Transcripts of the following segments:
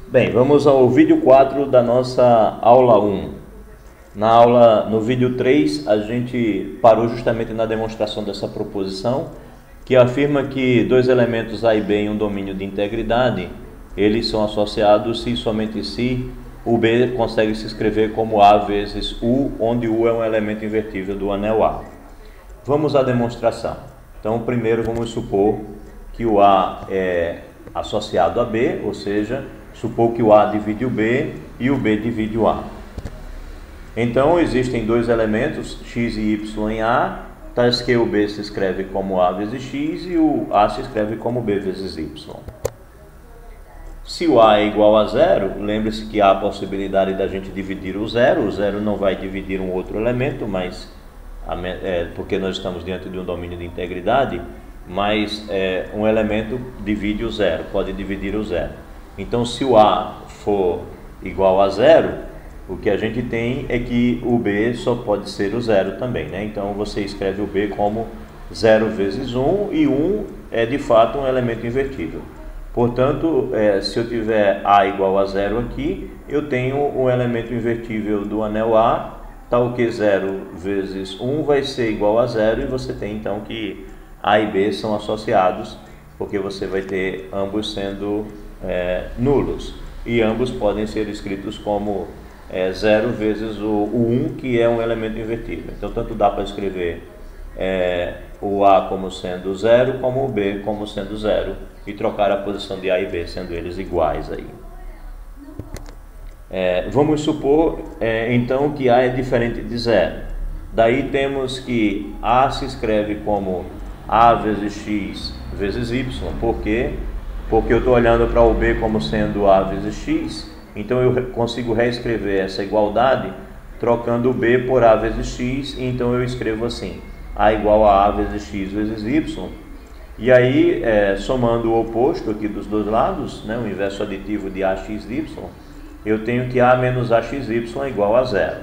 Bem, vamos ao vídeo 4 da nossa aula 1. No vídeo 3, a gente parou justamente na demonstração dessa proposição, que afirma que dois elementos A e B em um domínio de integridade, eles são associados se e somente se o B consegue se escrever como A vezes U, onde U é um elemento invertível do anel A. Vamos à demonstração. Então, primeiro vamos supor que o A é associado a B, ou seja, supor que o A divide o B e o B divide o A. Então, existem dois elementos, x e y em A, tais que o B se escreve como A vezes x e o A se escreve como B vezes y. Se o A é igual a zero, lembre-se que há a possibilidade da gente dividir o zero não vai dividir um outro elemento, mas porque nós estamos diante de um domínio de integridade, mas um elemento divide o zero, pode dividir o zero. Então, se o A for igual a zero, o que a gente tem é que o B só pode ser o zero também, né? Então, você escreve o B como 0 vezes 1, e 1 é de fato um elemento invertível. Portanto, se eu tiver A igual a zero aqui, eu tenho um elemento invertível do anel A, tal que 0 vezes 1 vai ser igual a zero, e você tem então que A e B são associados, porque você vai ter ambos sendo nulos, e ambos podem ser escritos como 0 vezes o 1, que é um elemento invertível. Então, tanto dá para escrever o A como sendo 0, como o B como sendo 0, e trocar a posição de A e B, sendo eles iguais aí. Vamos supor, então, que A é diferente de 0. Daí temos que A se escreve como A vezes x vezes y. Por quê? Porque eu estou olhando para o B como sendo A vezes x, então eu consigo reescrever essa igualdade trocando o B por A vezes x, e então eu escrevo assim: A igual a vezes x vezes y. E aí, somando o oposto aqui dos dois lados, né, o inverso aditivo de AXY, eu tenho que A menos AXY é igual a zero.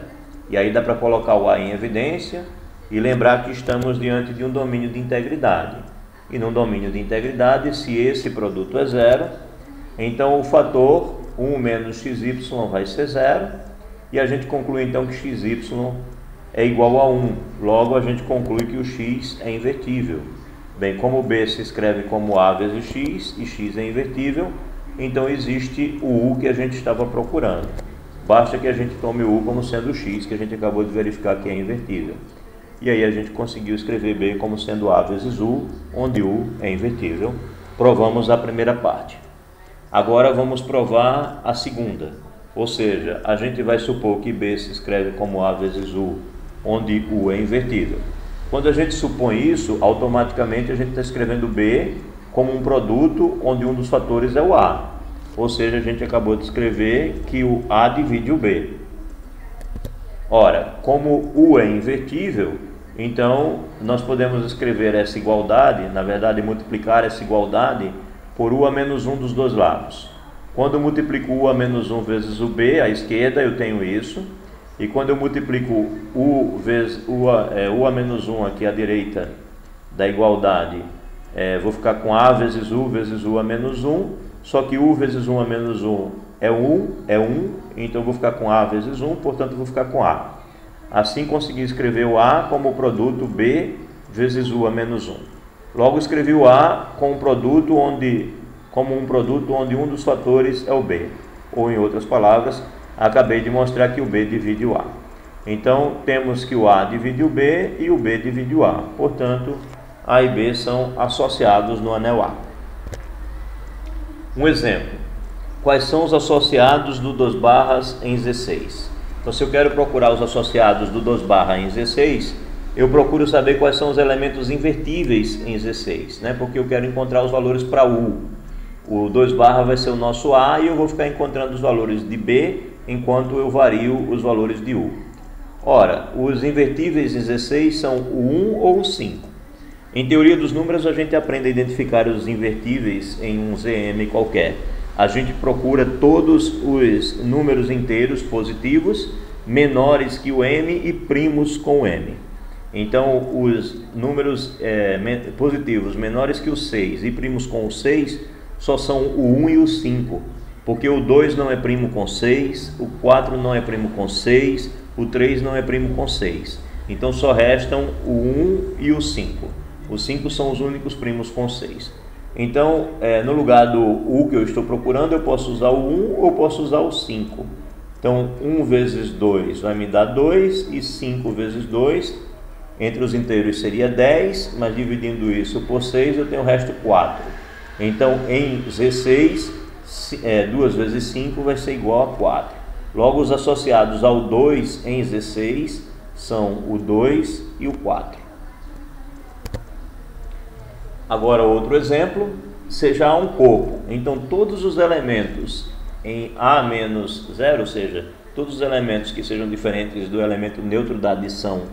E aí dá para colocar o A em evidência e lembrar que estamos diante de um domínio de integridade. E num domínio de integridade, se esse produto é zero, então o fator 1 menos xy vai ser zero, e a gente conclui então que xy é igual a 1. Logo, a gente conclui que o x é invertível. Bem, como o B se escreve como A vezes x e x é invertível, então existe o U que a gente estava procurando. Basta que a gente tome o U como sendo o x, que a gente acabou de verificar que é invertível. E aí a gente conseguiu escrever B como sendo A vezes U, onde U é invertível. Provamos a primeira parte. Agora vamos provar a segunda. Ou seja, a gente vai supor que B se escreve como A vezes U, onde U é invertível. Quando a gente supõe isso, automaticamente a gente está escrevendo B como um produto onde um dos fatores é o A. Ou seja, a gente acabou de escrever que o A divide o B. Ora, como U é invertível, então nós podemos escrever essa igualdade, na verdade multiplicar essa igualdade por U a menos 1 dos dois lados. Quando eu multiplico U a menos 1 vezes o B, à esquerda eu tenho isso. E quando eu multiplico U vezes U a menos 1 aqui à direita da igualdade, vou ficar com A vezes U a menos 1, só que U vezes 1 a menos 1 é 1, então eu vou ficar com A vezes 1, portanto eu vou ficar com A. Assim consegui escrever o A como o produto B vezes U a menos 1. Logo escrevi o A como um produto onde um dos fatores é o B, ou em outras palavras, acabei de mostrar que o B divide o A. Então, temos que o A divide o B e o B divide o A. Portanto, A e B são associados no anel A. Um exemplo. Quais são os associados do 2 barras em Z6? Então, se eu quero procurar os associados do 2 barra em Z6, eu procuro saber quais são os elementos invertíveis em Z6, né? Porque eu quero encontrar os valores para U. O 2 barra vai ser o nosso A, e eu vou ficar encontrando os valores de B enquanto eu vario os valores de U. Ora, os invertíveis em Z6 são o 1 ou o 5. Em teoria dos números, a gente aprende a identificar os invertíveis em um ZM qualquer. A gente procura todos os números inteiros positivos menores que o M e primos com o M. Então, os números positivos menores que o 6 e primos com o 6 só são o 1 e o 5. porque o 2 não é primo com 6, o 4 não é primo com 6, o 3 não é primo com 6. Então só restam o 1 e o 5. Os 5 são os únicos primos com 6. Então, no lugar do U que eu estou procurando, eu posso usar o 1 ou posso usar o 5. Então, 1 vezes 2 vai me dar 2, e 5 vezes 2, entre os inteiros seria 10, mas dividindo isso por 6, eu tenho o resto 4. Então, em Z6, 2 vezes 5 vai ser igual a 4. Logo, os associados ao 2 em Z6 são o 2 e o 4. Agora, outro exemplo, seja A um corpo. Então, todos os elementos em A menos 0, ou seja, todos os elementos que sejam diferentes do elemento neutro da adição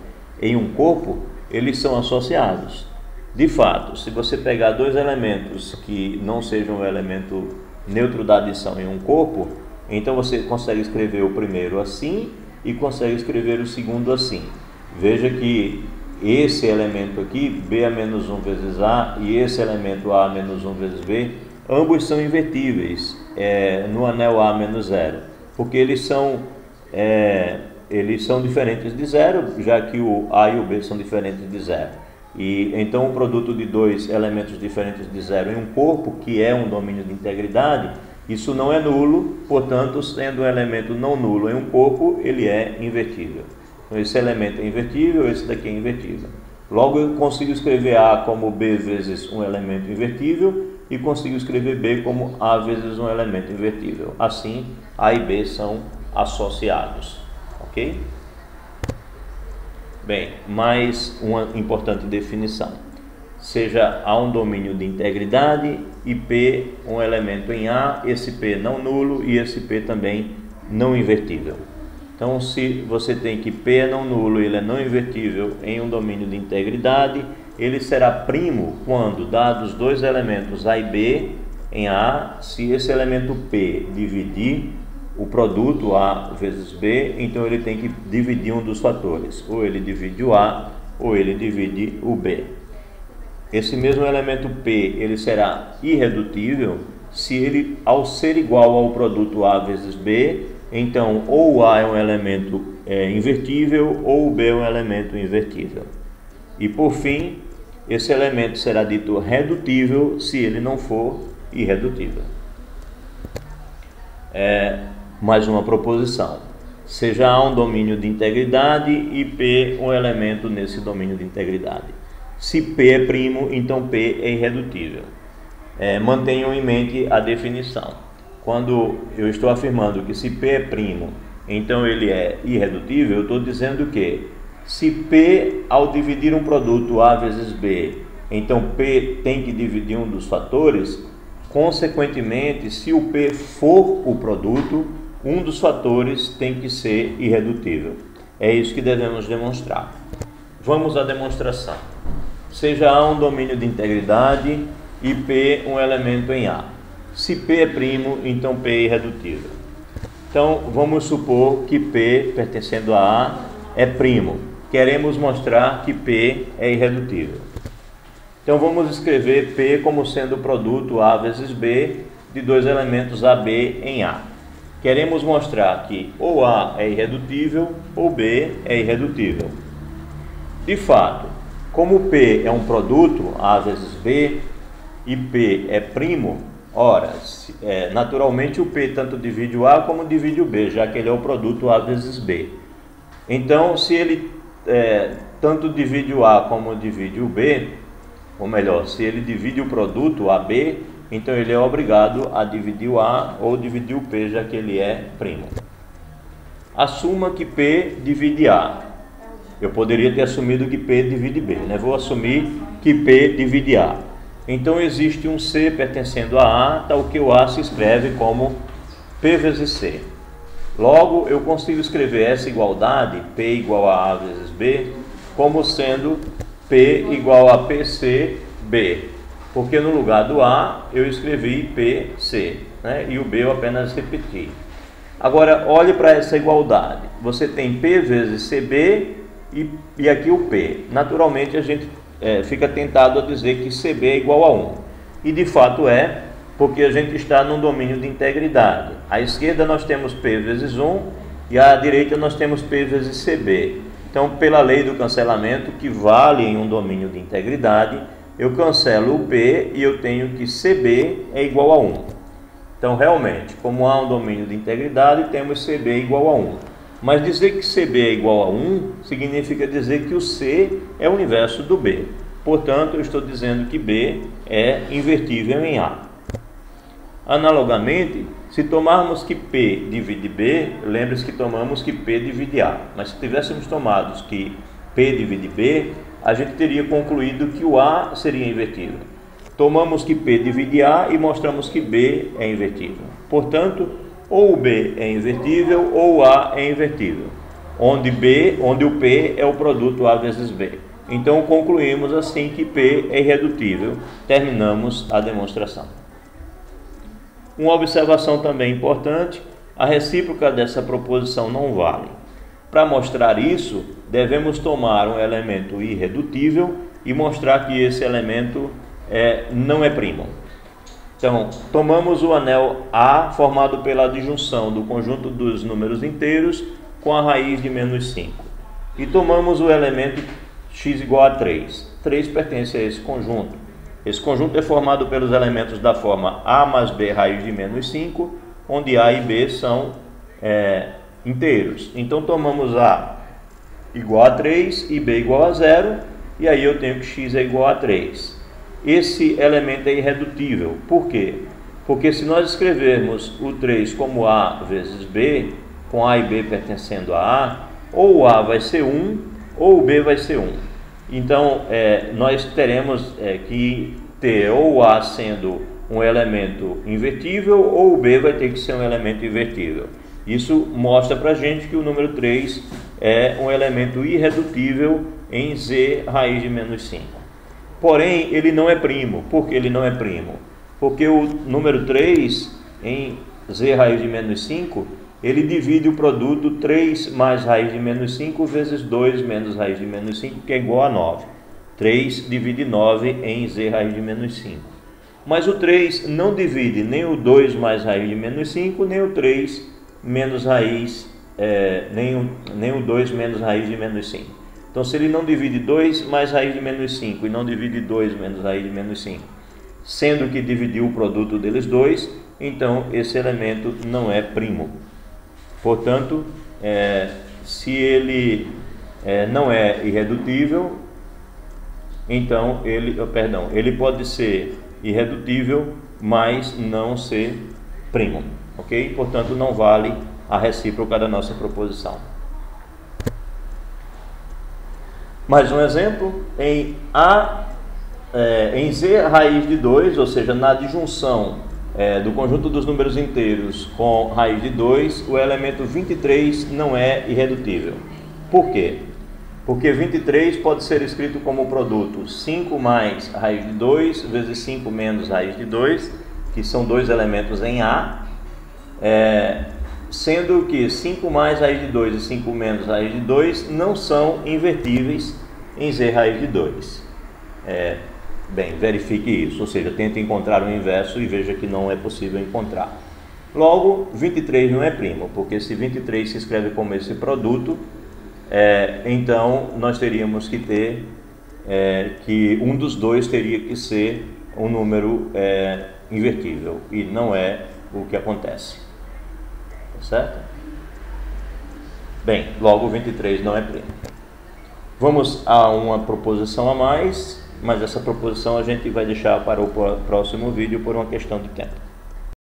em um corpo, eles são associados. De fato, se você pegar dois elementos que não sejam o elemento neutro da adição em um corpo, então você consegue escrever o primeiro assim e consegue escrever o segundo assim. Veja que esse elemento aqui, B a menos 1 vezes A, e esse elemento A menos 1 vezes B, ambos são invertíveis no anel A menos 0, porque eles são diferentes de 0, já que o A e o B são diferentes de 0. E então o produto de dois elementos diferentes de 0 em um corpo, que é um domínio de integridade, isso não é nulo, portanto, sendo um elemento não nulo em um corpo, ele é invertível. Então, esse elemento é invertível, esse daqui é invertível. Logo, eu consigo escrever A como B vezes um elemento invertível e consigo escrever B como A vezes um elemento invertível. Assim, A e B são associados. Ok? Bem, mais uma importante definição. Seja A um domínio de integridade e P um elemento em A, esse P não nulo e esse P também não invertível. Então, se você tem que P é não nulo e ele é não invertível em um domínio de integridade, ele será primo quando, dados dois elementos A e B em A, se esse elemento P dividir o produto A vezes B, então ele tem que dividir um dos fatores. Ou ele divide o A, ou ele divide o B. Esse mesmo elemento P, ele será irredutível se ele, ao ser igual ao produto A vezes B, então ou o A é um elemento invertível ou o B é um elemento invertível. E por fim, esse elemento será dito redutível se ele não for irredutível. Mais uma proposição. Seja A um domínio de integridade e P um elemento nesse domínio de integridade. Se P é primo, então P é irredutível. Mantenham em mente a definição. Quando eu estou afirmando que se P é primo, então ele é irredutível, eu estou dizendo que se P, ao dividir um produto A vezes B, então P tem que dividir um dos fatores, consequentemente, se o P for o produto, um dos fatores tem que ser irredutível. É isso que devemos demonstrar. Vamos à demonstração. Seja A um domínio de integridade e P um elemento em A. Se P é primo, então P é irredutível. Então, vamos supor que P, pertencendo a A, é primo. Queremos mostrar que P é irredutível. Então, vamos escrever P como sendo o produto A vezes B de dois elementos AB em A. Queremos mostrar que ou A é irredutível ou B é irredutível. De fato, como P é um produto A vezes B e P é primo, ora, naturalmente o P tanto divide o A como divide o B, já que ele é o produto A vezes B. Então, se ele tanto divide o A como divide o B, ou melhor, se ele divide o produto AB, então ele é obrigado a dividir o A ou dividir o P, já que ele é primo. Assuma que P divide A. Eu poderia ter assumido que P divide B, né? Vou assumir que P divide A. Então existe um C pertencendo a A, tal que o A se escreve como P vezes C. Logo, eu consigo escrever essa igualdade, P igual a A vezes B, como sendo P igual a PCB, porque no lugar do A eu escrevi PC, né? E o B eu apenas repeti. Agora, olhe para essa igualdade. Você tem P vezes CB e aqui o P. Naturalmente, a gente fica tentado a dizer que CB é igual a 1. E de fato porque a gente está num domínio de integridade. À esquerda nós temos P vezes 1 e à direita nós temos P vezes CB. Então, pela lei do cancelamento, que vale em um domínio de integridade, eu cancelo o P e eu tenho que CB é igual a 1. Então, realmente, como há um domínio de integridade, temos CB igual a 1. Mas dizer que CB é igual a 1 significa dizer que o C é o inverso do B. Portanto, eu estou dizendo que B é invertível em A. Analogamente, se tomarmos que P divide B, lembre-se que tomamos que P divide A. Mas se tivéssemos tomado que P divide B, a gente teria concluído que o A seria invertível. Tomamos que P divide A e mostramos que B é invertível. Portanto, ou o B é invertível ou o A é invertível, onde o P é o produto A vezes B. Então, concluímos assim que P é irredutível. Terminamos a demonstração. Uma observação também importante: a recíproca dessa proposição não vale. Para mostrar isso, devemos tomar um elemento irredutível e mostrar que esse elemento não é primo. Então, tomamos o anel A formado pela adjunção do conjunto dos números inteiros com a raiz de menos 5. E tomamos o elemento x igual a 3. 3 pertence a esse conjunto. Esse conjunto é formado pelos elementos da forma A mais B raiz de menos 5, onde A e B são inteiros. Então, tomamos A igual a 3 e B igual a 0, e aí eu tenho que x é igual a 3. Esse elemento é irredutível. Por quê? Porque se nós escrevermos o 3 como A vezes B, com A e B pertencendo a A, ou o A vai ser 1, ou o B vai ser 1. Então, nós teremos que ter ou o A sendo um elemento invertível, ou o B vai ter que ser um elemento invertível. Isso mostra para a gente que o número 3 é um elemento irredutível em Z raiz de menos 5. Porém, ele não é primo. Por que ele não é primo? Porque o número 3 em Z raiz de menos 5, ele divide o produto 3 mais raiz de menos 5 vezes 2 menos raiz de menos 5, que é igual a 9. 3 divide 9 em Z raiz de menos 5. Mas o 3 não divide nem o 2 mais raiz de menos 5, nem o 3 menos raiz, nem o 2 menos raiz de menos 5. Então, se ele não divide 2 mais raiz de menos 5 e não divide 2 menos raiz de menos 5, sendo que dividiu o produto deles dois, então esse elemento não é primo. Portanto, se ele não é irredutível, então ele pode ser irredutível, mas não ser primo, ok? Portanto, não vale a recíproca da nossa proposição. Mais um exemplo: em Z raiz de 2, ou seja, na adjunção do conjunto dos números inteiros com raiz de 2, o elemento 23 não é irredutível. Por quê? Porque 23 pode ser escrito como produto 5 mais raiz de 2 vezes 5 menos raiz de 2, que são dois elementos em A, sendo que 5 mais raiz de 2 e 5 menos raiz de 2 não são invertíveis em Z raiz de 2. Bem, verifique isso, ou seja, tente encontrar o inverso e veja que não é possível encontrar. Logo, 23 não é primo, porque se 23 se escreve como esse produto, então nós teríamos que ter que um dos dois teria que ser um número invertível, e não é o que acontece. Certo? Bem, logo 23 não é primo. Vamos a uma proposição a mais, mas essa proposição a gente vai deixar para o próximo vídeo por uma questão de tempo.